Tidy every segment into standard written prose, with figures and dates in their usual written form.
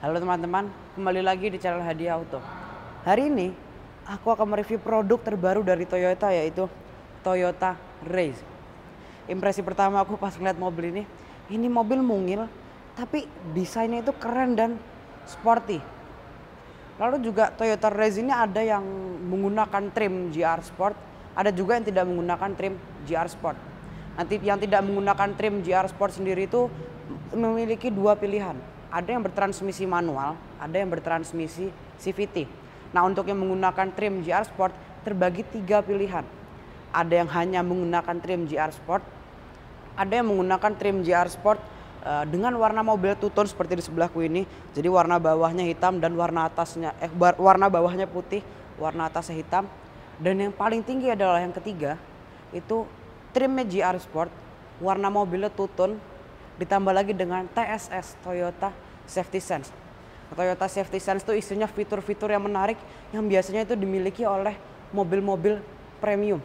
Halo teman-teman, kembali lagi di channel Hadiah Auto. Hari ini aku akan mereview produk terbaru dari Toyota, yaitu Toyota Race. Impresi pertama aku pas ngeliat mobil ini mobil mungil tapi desainnya itu keren dan sporty. Lalu juga Toyota Race ini ada yang menggunakan trim GR Sport, ada juga yang tidak menggunakan trim GR Sport. Nanti yang tidak menggunakan trim GR Sport sendiri itu memiliki dua pilihan. Ada yang bertransmisi manual, ada yang bertransmisi CVT. Nah, untuk yang menggunakan trim GR Sport terbagi tiga pilihan. Ada yang hanya menggunakan trim GR Sport, ada yang menggunakan trim GR Sport dengan warna mobil two-tone seperti di sebelahku ini. Jadi warna bawahnya hitam dan warna warna bawahnya putih, warna atasnya hitam. Dan yang paling tinggi adalah yang ketiga, itu trimnya GR Sport, warna mobilnya two-tone, ditambah lagi dengan TSS, Toyota Safety Sense. Toyota Safety Sense itu isinya fitur-fitur yang menarik yang biasanya itu dimiliki oleh mobil-mobil premium.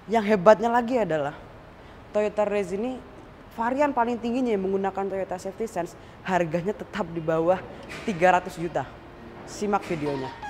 Yang hebatnya lagi adalah Toyota Race ini varian paling tingginya yang menggunakan Toyota Safety Sense harganya tetap di bawah 300 juta. Simak videonya.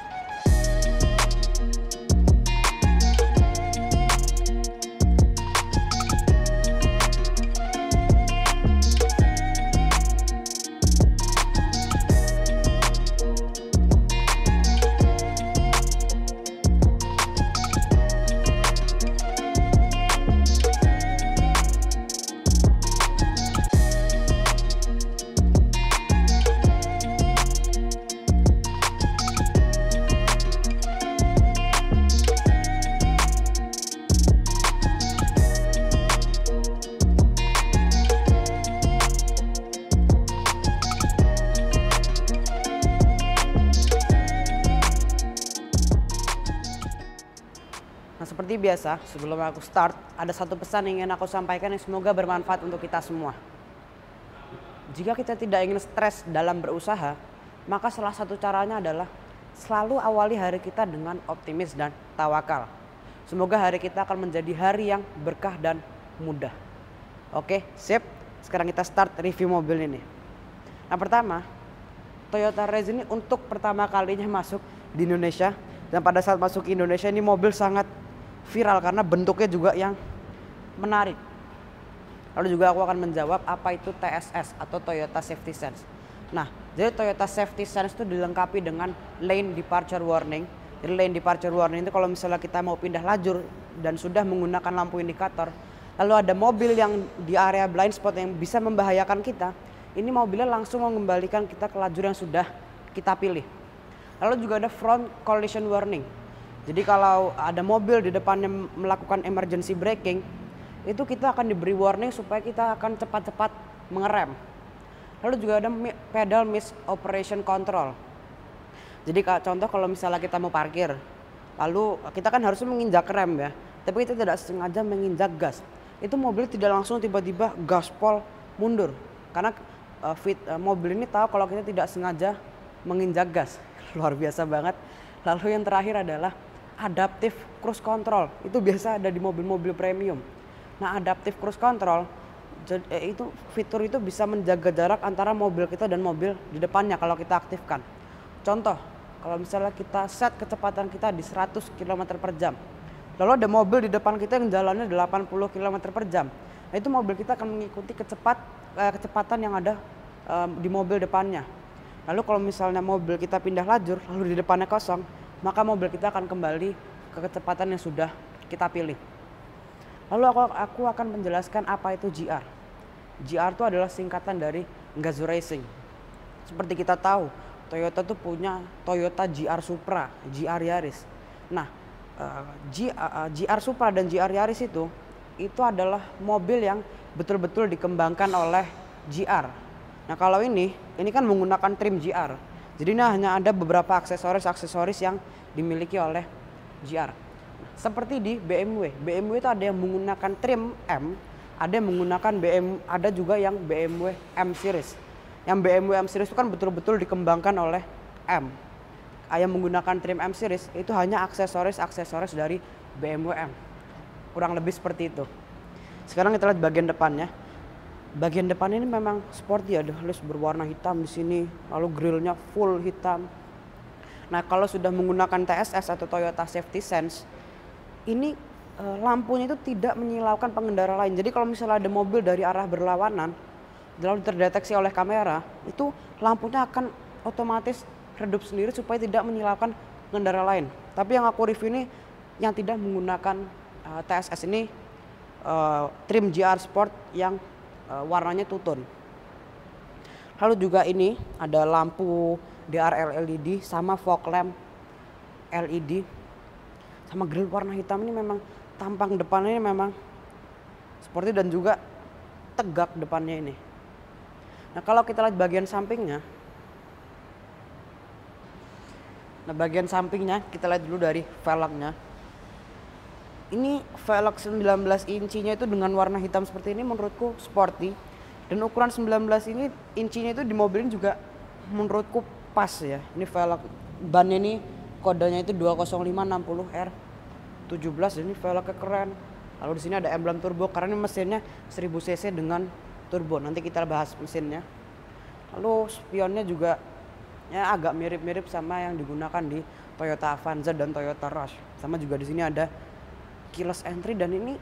Nah, seperti biasa, sebelum aku start, ada satu pesan yang ingin aku sampaikan yang semoga bermanfaat untuk kita semua. Jika kita tidak ingin stres dalam berusaha, maka salah satu caranya adalah selalu awali hari kita dengan optimis dan tawakal. Semoga hari kita akan menjadi hari yang berkah dan mudah. Oke, sip. Sekarang kita start review mobil ini. Nah, pertama, Toyota Race ini untuk pertama kalinya masuk di Indonesia. Dan pada saat masuk ke Indonesia ini mobil sangat viral karena bentuknya juga yang menarik. Lalu juga aku akan menjawab apa itu TSS atau Toyota Safety Sense. Nah, jadi Toyota Safety Sense itu dilengkapi dengan lane departure warning. Jadi lane departure warning itu kalau misalnya kita mau pindah lajur dan sudah menggunakan lampu indikator, lalu ada mobil yang di area blind spot yang bisa membahayakan kita, ini mobilnya langsung mengembalikan kita ke lajur yang sudah kita pilih. Lalu juga ada front collision warning. Jadi kalau ada mobil di depannya melakukan emergency braking, itu kita akan diberi warning supaya kita akan cepat-cepat mengerem. Lalu juga ada pedal miss operation control. Jadi contoh kalau misalnya kita mau parkir, lalu kita kan harusnya menginjak rem ya, tapi kita tidak sengaja menginjak gas. Itu mobil tidak langsung tiba-tiba gaspol mundur, karena mobil ini tahu kalau kita tidak sengaja menginjak gas. Luar biasa banget. Lalu yang terakhir adalah adaptive cruise control. Itu biasa ada di mobil-mobil premium. Nah, adaptive cruise control itu fitur itu bisa menjaga jarak antara mobil kita dan mobil di depannya kalau kita aktifkan. Contoh, kalau misalnya kita set kecepatan kita di 100 km per jam. Lalu ada mobil di depan kita yang jalannya 80 km per jam. Nah, itu mobil kita akan mengikuti kecepatan yang ada di mobil depannya. Lalu kalau misalnya mobil kita pindah lajur, lalu di depannya kosong, maka mobil kita akan kembali ke kecepatan yang sudah kita pilih. Lalu aku akan menjelaskan apa itu GR. GR itu adalah singkatan dari Gazoo Racing. Seperti kita tahu, Toyota itu punya Toyota GR Supra, GR Yaris. Nah, GR Supra dan GR Yaris itu adalah mobil yang betul-betul dikembangkan oleh GR. Nah, kalau ini kan menggunakan trim GR. Jadi ini hanya ada beberapa aksesoris yang dimiliki oleh GR. Seperti di BMW. BMW itu ada yang menggunakan trim M, ada yang menggunakan ada juga yang BMW M series. Yang BMW M series itu kan betul-betul dikembangkan oleh M. Yang menggunakan trim M series itu hanya aksesoris dari BMW M. Kurang lebih seperti itu. Sekarang kita lihat bagian depannya. Bagian depan ini memang sporty, ada list berwarna hitam di sini, lalu grillnya full hitam. Nah, kalau sudah menggunakan TSS atau Toyota Safety Sense, ini lampunya itu tidak menyilaukan pengendara lain. Jadi kalau misalnya ada mobil dari arah berlawanan, lalu terdeteksi oleh kamera, itu lampunya akan otomatis redup sendiri supaya tidak menyilaukan pengendara lain. Tapi yang aku review ini yang tidak menggunakan TSS ini trim GR Sport yang warnanya two-tone. Lalu juga ini ada lampu DRL LED sama fog lamp LED sama grill warna hitam. Ini memang tampang depannya ini memang sporty dan juga tegak depannya ini. Nah, kalau kita lihat bagian sampingnya, kita lihat dulu dari velgnya. Ini velg 19 incinya itu dengan warna hitam seperti ini menurutku sporty, dan ukuran 19 ini incinya itu di mobil ini juga menurutku pas ya. Ini velg bannya ini kodenya itu 20560R17, ini velgnya keren. Lalu di sini ada emblem turbo karena ini mesinnya 1000 cc dengan turbo. Nanti kita bahas mesinnya. Lalu spionnya juga ya agak mirip-mirip sama yang digunakan di Toyota Avanza dan Toyota Rush. Sama juga di sini ada keyless entry, dan ini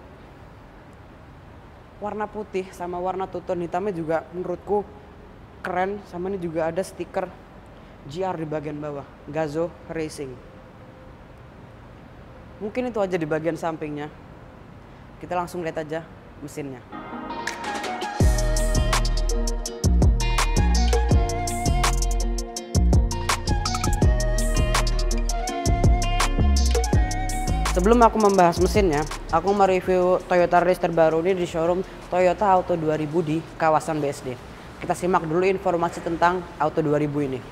warna putih sama warna two-tone hitamnya juga menurutku keren. Sama ini juga ada stiker GR di bagian bawah, Gazoo Racing. Mungkin itu aja di bagian sampingnya. Kita langsung lihat aja mesinnya. Sebelum aku membahas mesinnya, aku mereview Toyota Race terbaru ini di showroom Toyota Auto 2000 di kawasan BSD. Kita simak dulu informasi tentang Auto 2000 ini.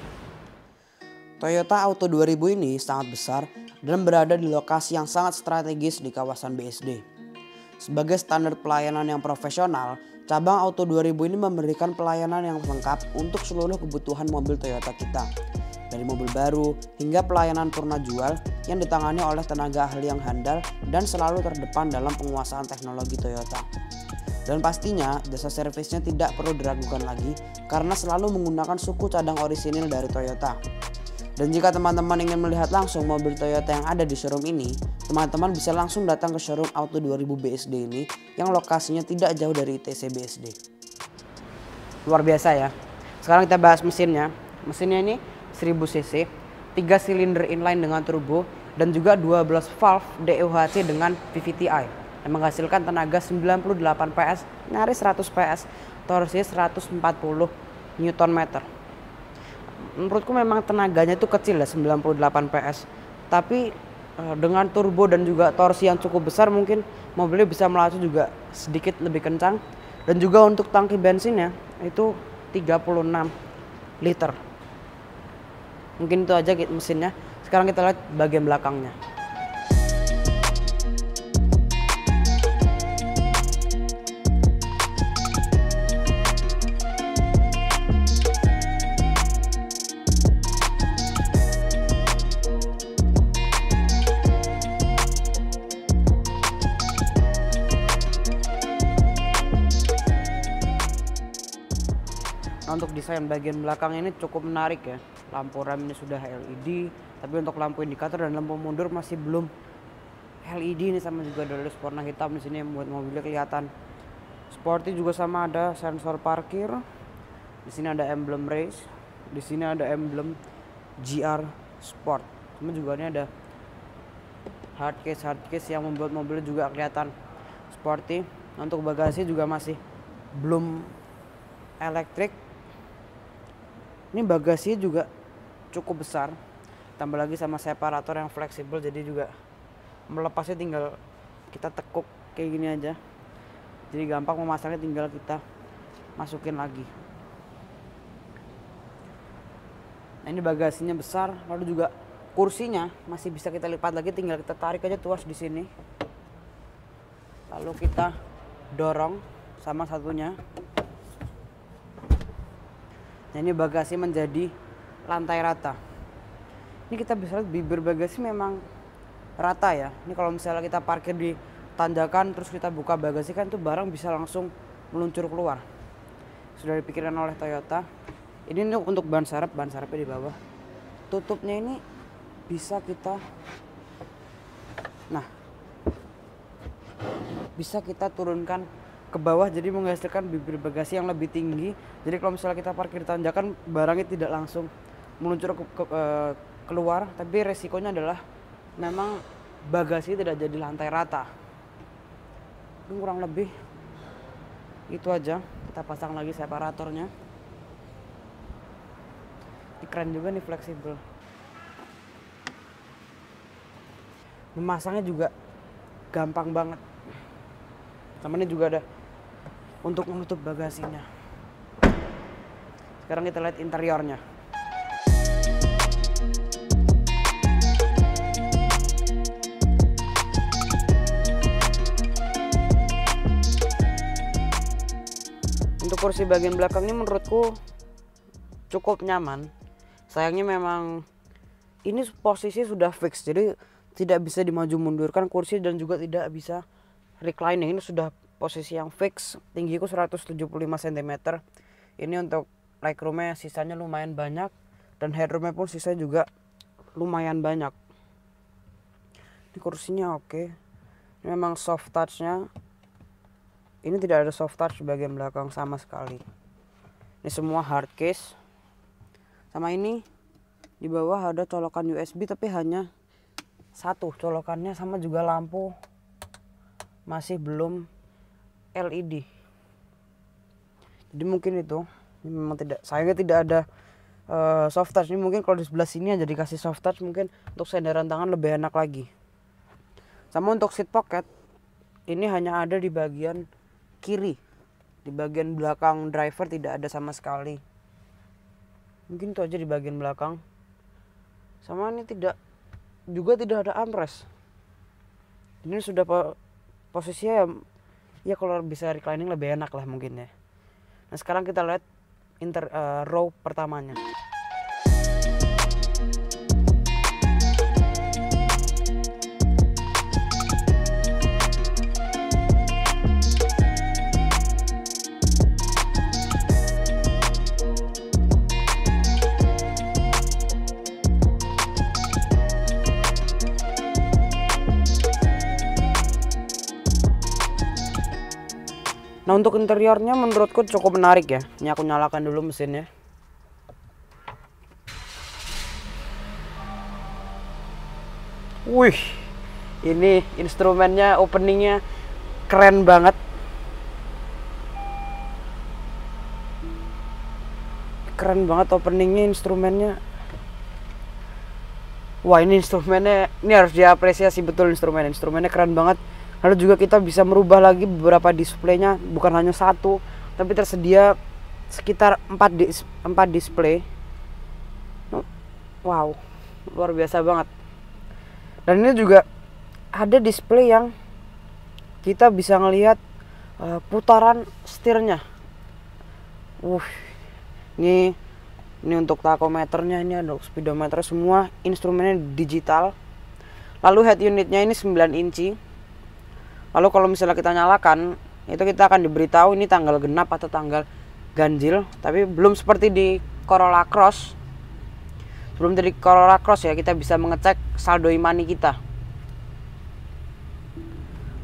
Toyota Auto 2000 ini sangat besar dan berada di lokasi yang sangat strategis di kawasan BSD. Sebagai standar pelayanan yang profesional, cabang Auto 2000 ini memberikan pelayanan yang lengkap untuk seluruh kebutuhan mobil Toyota kita. Dari mobil baru hingga pelayanan purna jual yang ditangani oleh tenaga ahli yang handal dan selalu terdepan dalam penguasaan teknologi Toyota. Dan pastinya jasa servisnya tidak perlu diragukan lagi karena selalu menggunakan suku cadang orisinil dari Toyota. Dan jika teman-teman ingin melihat langsung mobil Toyota yang ada di showroom ini, teman-teman bisa langsung datang ke showroom Auto 2000 BSD ini yang lokasinya tidak jauh dari ITC BSD. Luar biasa ya. Sekarang kita bahas mesinnya. Mesinnya ini 1000 cc, 3 silinder inline dengan turbo, dan juga 12 valve DOHC dengan VVTi yang menghasilkan tenaga 98 PS, nyaris 100 PS, torsi 140 Nm. Menurutku memang tenaganya itu kecil ya, 98 PS, tapi dengan turbo dan juga torsi yang cukup besar mungkin mobilnya bisa melaju juga sedikit lebih kencang. Dan juga untuk tangki bensinnya itu 36 liter. Mungkin itu aja mesinnya. Sekarang kita lihat bagian belakangnya. Nah, untuk desain bagian belakang ini cukup menarik ya. Lampu rem ini sudah LED, tapi untuk lampu indikator dan lampu mundur masih belum LED. Ini sama juga ada list warna hitam di sini yang membuat mobilnya kelihatan sporty. Juga sama ada sensor parkir. Di sini ada emblem race. Di sini ada emblem GR Sport. Sama juga ini ada hard case yang membuat mobilnya juga kelihatan sporty. Untuk bagasi juga masih belum elektrik. Ini bagasinya juga cukup besar, tambah lagi sama separator yang fleksibel, jadi juga melepasnya tinggal kita tekuk kayak gini aja, jadi gampang memasangnya, tinggal kita masukin lagi. Nah, ini bagasinya besar, lalu juga kursinya masih bisa kita lipat lagi, tinggal kita tarik aja tuas di sini, lalu kita dorong sama satunya. Nah, ini bagasi menjadi lantai rata. Ini kita bisa lihat bibir bagasi memang rata ya. Ini kalau misalnya kita parkir di tanjakan terus kita buka bagasi kan, itu barang bisa langsung meluncur keluar. sudah dipikirkan oleh Toyota. Ini untuk ban serepnya di bawah. Tutupnya ini bisa kita, nah bisa kita turunkan ke bawah, jadi menghasilkan bibir bagasi yang lebih tinggi. Jadi kalau misalnya kita parkir di tanjakan, barangnya tidak langsung meluncur keluar, tapi resikonya adalah memang bagasi tidak jadi lantai rata. Ini kurang lebih itu aja. Kita pasang lagi separatornya. Ini keren juga nih, fleksibel. Memasangnya juga gampang banget. Sama ini juga ada untuk menutup bagasinya. Sekarang kita lihat interiornya. Untuk kursi bagian belakang ini menurutku cukup nyaman. Sayangnya memang ini posisi sudah fix, jadi tidak bisa dimaju mundurkan kursi dan juga tidak bisa reclining. Ini sudah posisi yang fix. Tinggiku 175 cm. Ini untuk legroomnya sisanya lumayan banyak, dan headroomnya pun sisanya juga lumayan banyak. Ini kursinya oke. Ini memang soft touchnya. Ini tidak ada soft touch di bagian belakang sama sekali. Ini semua hard case. Sama ini di bawah ada colokan USB, tapi hanya satu colokannya, sama juga lampu masih belum LED. Jadi mungkin itu, ini memang tidak, sayangnya tidak ada soft touch. Ini mungkin kalau di sebelah sini aja dikasih soft touch, mungkin untuk sandaran tangan lebih enak lagi. Sama untuk seat pocket, ini hanya ada di bagian kiri. Di bagian belakang driver tidak ada sama sekali. Mungkin itu aja di bagian belakang. Sama ini tidak ada armrest. Ini sudah posisinya ya kalau bisa reclining lebih enak lah mungkin ya. Nah sekarang kita lihat row pertamanya. Nah untuk interiornya menurutku cukup menarik ya. Ini aku nyalakan dulu mesinnya. Wih, ini instrumennya, openingnya keren banget. Keren banget openingnya, instrumennya. Wah ini instrumennya, ini harus diapresiasi betul instrumennya keren banget. Lalu juga kita bisa merubah lagi beberapa displaynya, bukan hanya satu, tapi tersedia sekitar 4 display. Wow, luar biasa banget. Dan ini juga ada display yang kita bisa ngelihat putaran setirnya. Ini untuk tachometernya, ini ada speedometer, semua instrumennya digital. Lalu head unitnya ini 9 inci. Lalu kalau misalnya kita nyalakan, itu kita akan diberitahu ini tanggal genap atau tanggal ganjil. Tapi belum seperti di Corolla Cross. Sebelum dari Corolla Cross ya, kita bisa mengecek saldo e-money kita.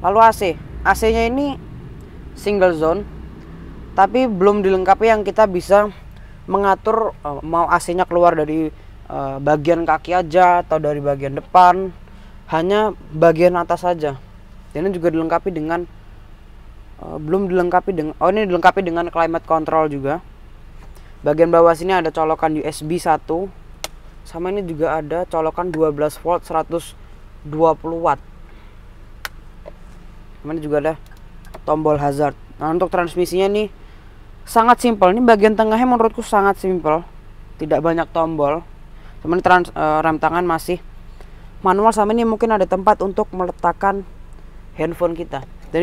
Lalu AC-nya ini single zone, tapi belum dilengkapi yang kita bisa mengatur mau AC-nya keluar dari bagian kaki aja atau dari bagian depan, hanya bagian atas saja. Ini juga dilengkapi dengan belum dilengkapi dengan ini dilengkapi dengan climate control juga. Bagian bawah sini ada colokan USB 1. Sama ini juga ada colokan 12 volt 120 watt. Ini juga ada tombol hazard. Nah, untuk transmisinya nih sangat simpel. Ini bagian tengahnya menurutku sangat simpel. Tidak banyak tombol. Cuman rem tangan masih manual, sama ini mungkin ada tempat untuk meletakkan handphone kita. Dan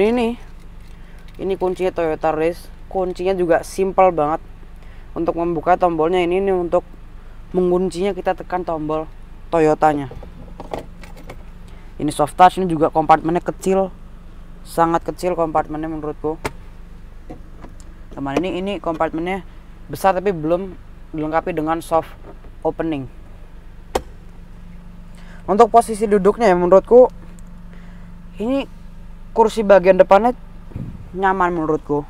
ini kuncinya Toyota Race. Kuncinya juga simple banget. Untuk membuka tombolnya ini untuk menguncinya kita tekan tombol Toyotanya. Ini soft touch, ini juga kompartemennya kecil. Sangat kecil kompartemennya menurutku. Teman, ini kompartemennya besar tapi belum dilengkapi dengan soft opening. Untuk posisi duduknya ya menurutku ini kursi bagian depannya nyaman menurutku.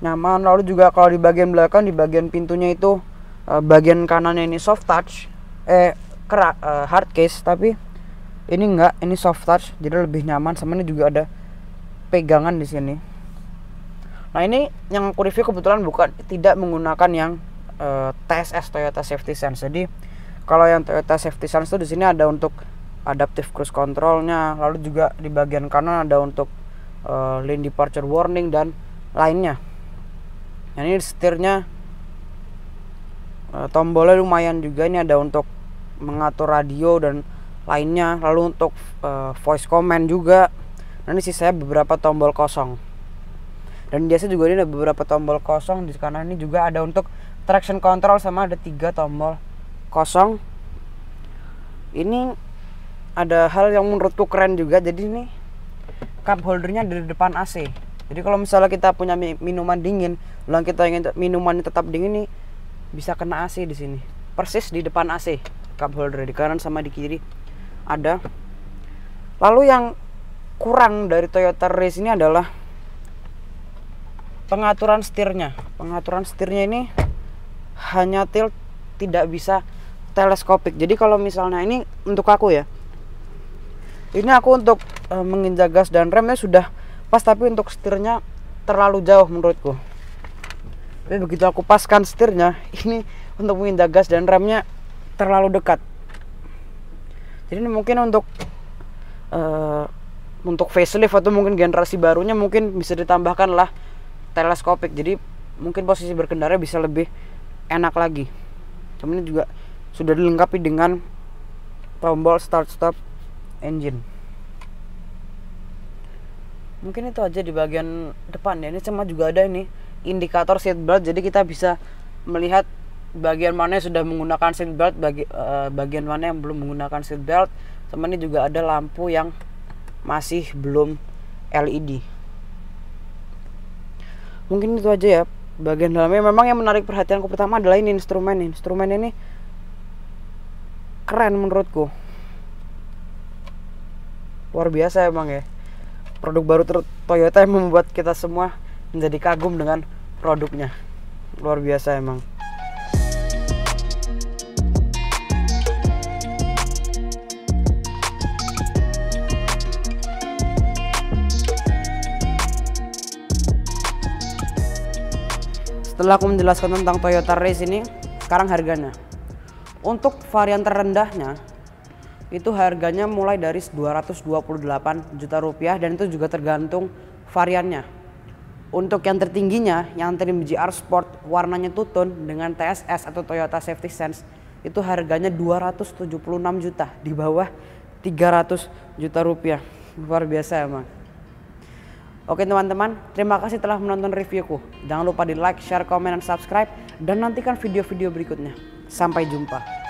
Nyaman, lalu juga kalau di bagian belakang, di bagian pintunya itu bagian kanannya ini soft touch, hard case, tapi ini enggak, ini soft touch, jadi lebih nyaman. Sama ini juga ada pegangan di sini. Nah ini yang aku review kebetulan tidak menggunakan yang TSS, Toyota Safety Sense. Jadi kalau yang Toyota Safety Sense itu di sini ada untuk adaptive cruise controlnya, lalu juga di bagian kanan ada untuk lane departure warning dan lainnya. Nah ini setirnya tombolnya lumayan juga, ini ada untuk mengatur radio dan lainnya, lalu untuk voice command juga. Nah ini sisanya beberapa tombol kosong, dan biasa juga ini ada beberapa tombol kosong. Di kanan ini juga ada untuk traction control, sama ada 3 tombol kosong. Ini ada hal yang menurutku keren juga, jadi ini cup holdernya dari depan AC. Jadi kalau misalnya kita punya minuman dingin, lalu kita ingin minumannya tetap dingin nih, bisa kena AC di sini. Persis di depan AC, cup holder di kanan sama di kiri ada. Lalu yang kurang dari Toyota Race ini adalah pengaturan setirnya. Pengaturan setirnya ini hanya tilt, tidak bisa teleskopik. Jadi kalau misalnya ini untuk aku ya, ini aku untuk menginjak gas dan remnya sudah pas, tapi untuk setirnya terlalu jauh menurutku. Tapi begitu aku paskan setirnya, ini untuk menginjak gas dan remnya terlalu dekat. Jadi ini mungkin untuk facelift atau mungkin generasi barunya mungkin bisa ditambahkan lah teleskopik. Jadi mungkin posisi berkendara bisa lebih enak lagi. Cuman ini juga sudah dilengkapi dengan tombol start stop engine. Mungkin itu aja di bagian depan ya. Ini sama juga ada ini indikator seat belt, jadi kita bisa melihat bagian mana yang sudah menggunakan seat belt, bagian mana yang belum menggunakan seat belt. Sama ini juga ada lampu yang masih belum LED. Mungkin itu aja ya bagian dalamnya. Memang yang menarik perhatianku pertama adalah ini instrumen ini keren menurutku, luar biasa emang ya. Produk baru Toyota yang membuat kita semua menjadi kagum dengan produknya. Luar biasa emang. Setelah aku menjelaskan tentang Toyota Race ini, sekarang harganya. Untuk varian terendahnya itu harganya mulai dari 228 juta rupiah, dan itu juga tergantung variannya. Untuk yang tertingginya, yang Trim GR Sport warnanya tutun dengan TSS atau Toyota Safety Sense, itu harganya 276 juta, di bawah 300 juta rupiah. Luar biasa emang. Oke teman-teman, terima kasih telah menonton reviewku. Jangan lupa di like, share, komen, dan subscribe, dan nantikan video-video berikutnya. Sampai jumpa.